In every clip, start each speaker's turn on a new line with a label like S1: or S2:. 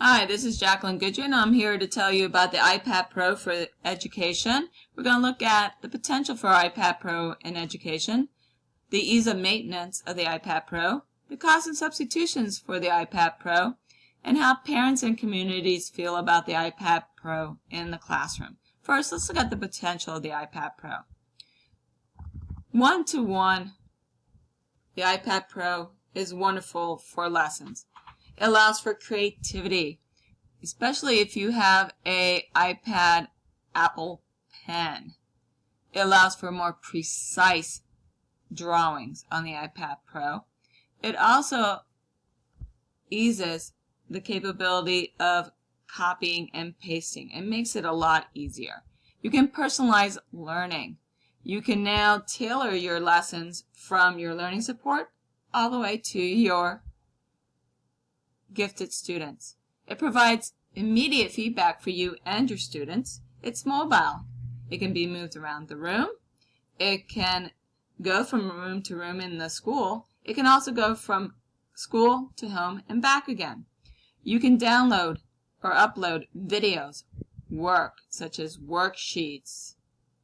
S1: Hi, this is Jacqueline Goodwin. I'm here to tell you about the iPad Pro for education. We're going to look at the potential for iPad Pro in education, the ease of maintenance of the iPad Pro, the costs and substitutions for the iPad Pro, and how parents and communities feel about the iPad Pro in the classroom. First, let's look at the potential of the iPad Pro. One-to-one, the iPad Pro is wonderful for lessons. It allows for creativity, especially if you have an iPad Apple Pen. It allows for more precise drawings on the iPad Pro. It also eases the capability of copying and pasting. It makes it a lot easier. You can personalize learning. You can now tailor your lessons from your learning support all the way to your gifted students. It provides immediate feedback for you and your students. It's mobile. It can be moved around the room. It can go from room to room in the school. It can also go from school to home and back again. You can download or upload videos, work such as worksheets,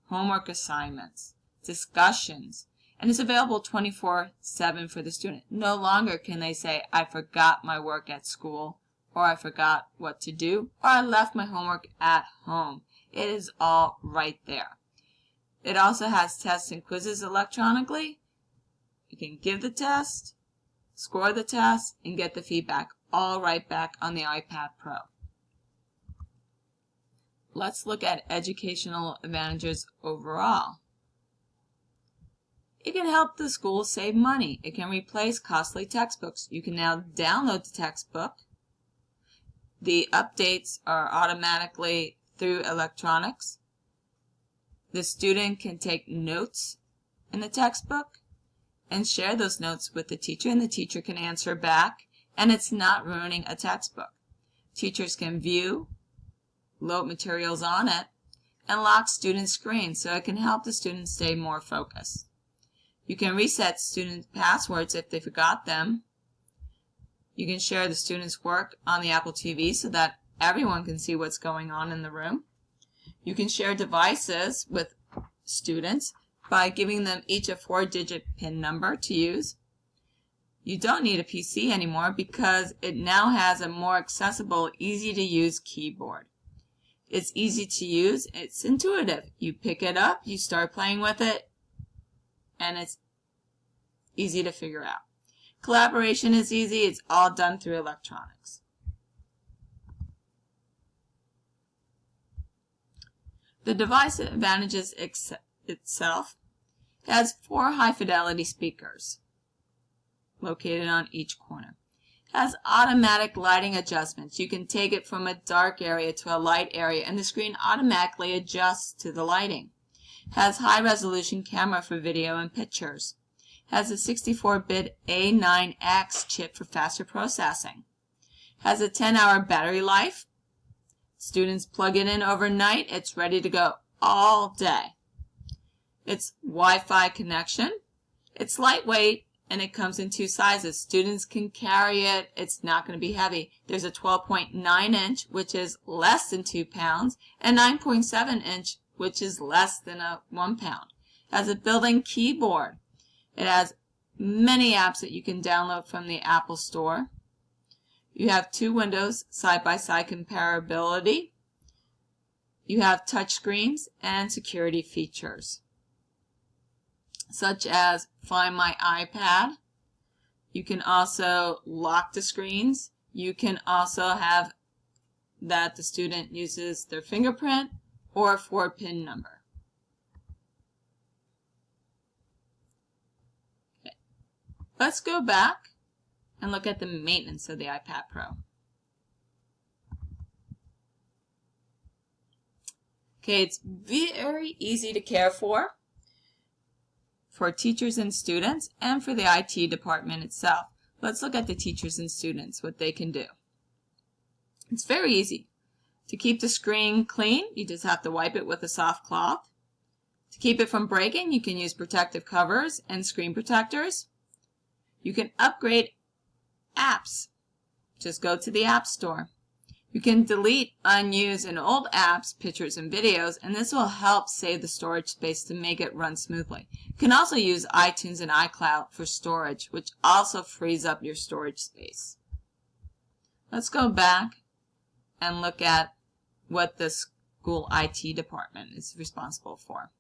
S1: homework assignments, discussions, and it's available 24/7 for the student. No longer can they say, I forgot my work at school, or I forgot what to do, or I left my homework at home. It is all right there. It also has tests and quizzes electronically. You can give the test, score the test, and get the feedback all right back on the iPad Pro. Let's look at educational advantages overall. It can help the school save money. It can replace costly textbooks. You can now download the textbook. The updates are automatically through electronics. The student can take notes in the textbook and share those notes with the teacher, and the teacher can answer back, and it's not ruining a textbook. Teachers can view, load materials on it, and lock student screens so it can help the students stay more focused. You can reset student passwords if they forgot them. You can share the student's work on the Apple TV so that everyone can see what's going on in the room. You can share devices with students by giving them each a 4-digit PIN number to use. You don't need a PC anymore because it now has a more accessible, easy-to-use keyboard. It's easy to use. It's intuitive. You pick it up, you start playing with it, and it's easy to figure out. Collaboration is easy. It's all done through electronics. The device advantages itself. It has 4 high-fidelity speakers located on each corner. It has automatic lighting adjustments. You can take it from a dark area to a light area, and the screen automatically adjusts to the lighting. Has high-resolution camera for video and pictures. Has a 64-bit A9X chip for faster processing. Has a 10-hour battery life. Students plug it in overnight. It's ready to go all day. It's Wi-Fi connection. It's lightweight, and it comes in 2 sizes. Students can carry it. It's not going to be heavy. There's a 12.9-inch, which is less than 2 pounds, and 9.7-inch, which is less than 1 pound. It has a built-in keyboard. It has many apps that you can download from the Apple Store. You have 2 windows, side-by-side comparability. You have touch screens and security features, such as Find My iPad. You can also lock the screens. You can also have that the student uses their fingerprint or 4-PIN number. Okay. Let's go back and look at the maintenance of the iPad Pro. Okay, it's very easy to care for teachers and students and for the IT department itself. Let's look at the teachers and students, what they can do. It's very easy. To keep the screen clean, you just have to wipe it with a soft cloth. To keep it from breaking, you can use protective covers and screen protectors. You can upgrade apps. Just go to the App Store. You can delete unused and old apps, pictures, and videos, and this will help save the storage space to make it run smoothly. You can also use iTunes and iCloud for storage, which also frees up your storage space. Let's go back and look at what the school IT department is responsible for.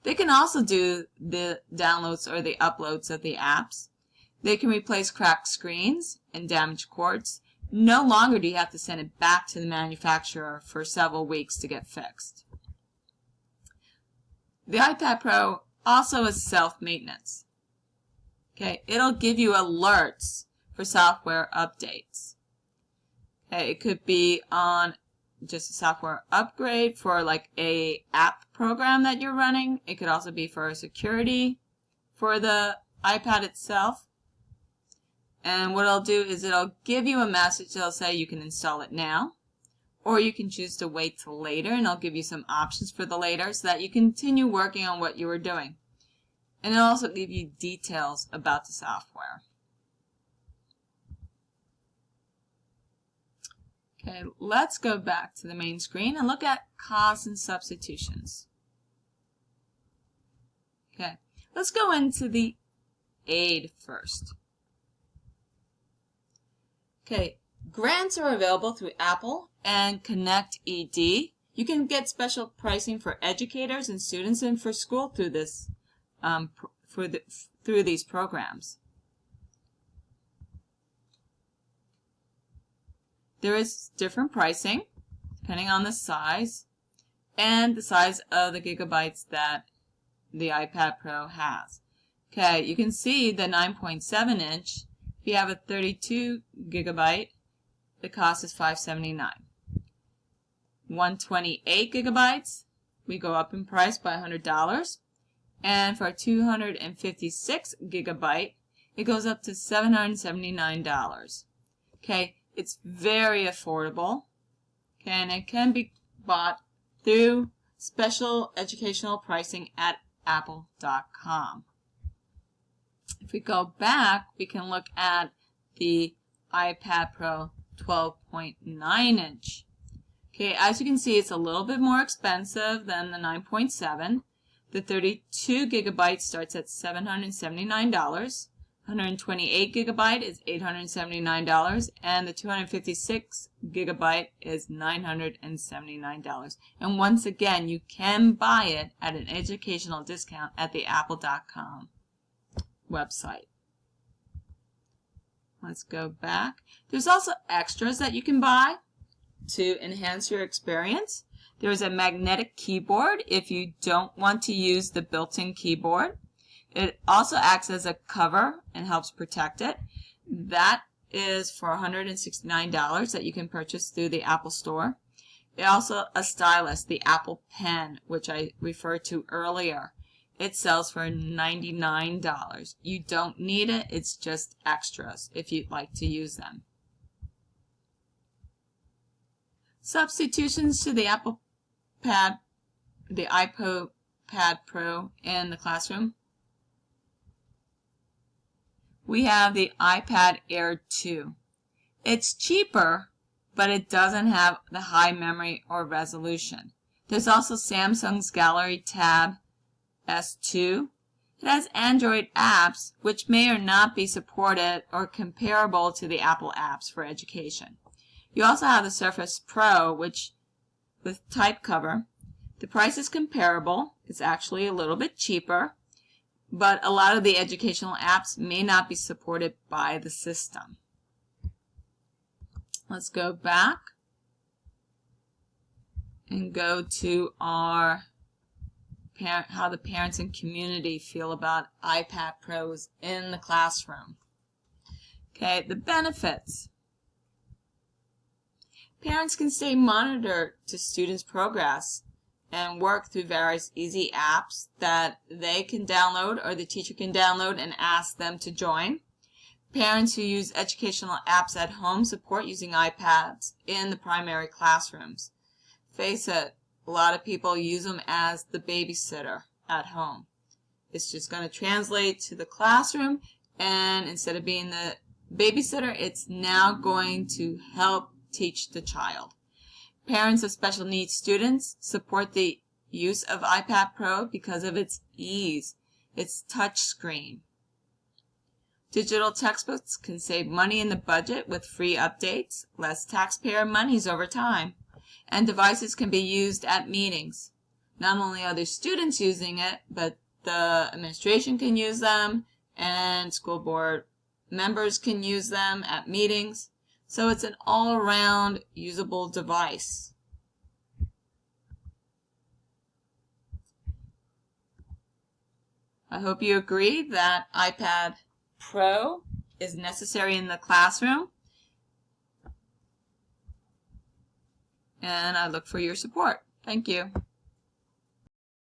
S1: They can also do the downloads or the uploads of the apps. They can replace cracked screens and damaged cords. No longer do you have to send it back to the manufacturer for several weeks to get fixed. The iPad Pro also is self-maintenance. Okay, it'll give you alerts for software updates. Okay, it could be on just a software upgrade for like a app program that you're running. It could also be for security for the iPad itself. And what it'll do is it'll give you a message that'll say you can install it now, or you can choose to wait till later, and it'll give you some options for the later so that you continue working on what you were doing. And it'll also give you details about the software. Okay, let's go back to the main screen and look at costs and substitutions. Okay, let's go into the aid first. Okay, grants are available through Apple and Connect ED. You can get special pricing for educators and students and for school through this through these programs. There is different pricing depending on the size and the size of the gigabytes that the iPad Pro has. Okay, you can see the 9.7 inch. If you have a 32 gigabyte, the cost is $579. 128 gigabytes, we go up in price by $100. And for 256 gigabyte, it goes up to $779. Okay, it's very affordable. Okay, and it can be bought through special educational pricing at apple.com. If we go back, we can look at the iPad Pro 12.9 inch. Okay, as you can see, it's a little bit more expensive than the 9.7. The 32 gigabyte starts at $779. 128 gigabyte is $879, and the 256 gigabyte is $979. And once again, you can buy it at an educational discount at the apple.com website. Let's go back. There's also extras that you can buy to enhance your experience. There's a magnetic keyboard if you don't want to use the built-in keyboard. It also acts as a cover and helps protect it. That is for $169 that you can purchase through the Apple Store. Also a stylus, the Apple Pen, which I referred to earlier. It sells for $99. You don't need it, it's just extras if you'd like to use them. Substitutions to the Apple Pad, the iPad Pro in the classroom. We have the iPad Air 2. It's cheaper, but it doesn't have the high memory or resolution. There's also Samsung's Gallery Tab S2. It has Android apps, which may or not be supported or comparable to the Apple apps for education. You also have the Surface Pro, which with type cover. The price is comparable. It's actually a little bit cheaper, but a lot of the educational apps may not be supported by the system. Let's go back and go to our how the parents and community feel about iPad Pros in the classroom. Okay, the benefits. Parents can stay monitored to students' progress and work through various easy apps that they can download or the teacher can download and ask them to join. Parents who use educational apps at home support using iPads in the primary classrooms. Face it, a lot of people use them as the babysitter at home. It's just going to translate to the classroom, and instead of being the babysitter, it's now going to help teach the child. Parents of special needs students support the use of iPad Pro because of its ease, its touch screen. Digital textbooks can save money in the budget with free updates, less taxpayer monies over time, and devices can be used at meetings. Not only are the students using it, but the administration can use them, and school board members can use them at meetings. So it's an all-around usable device. I hope you agree that iPad Pro is necessary in the classroom, and I look for your support. Thank you.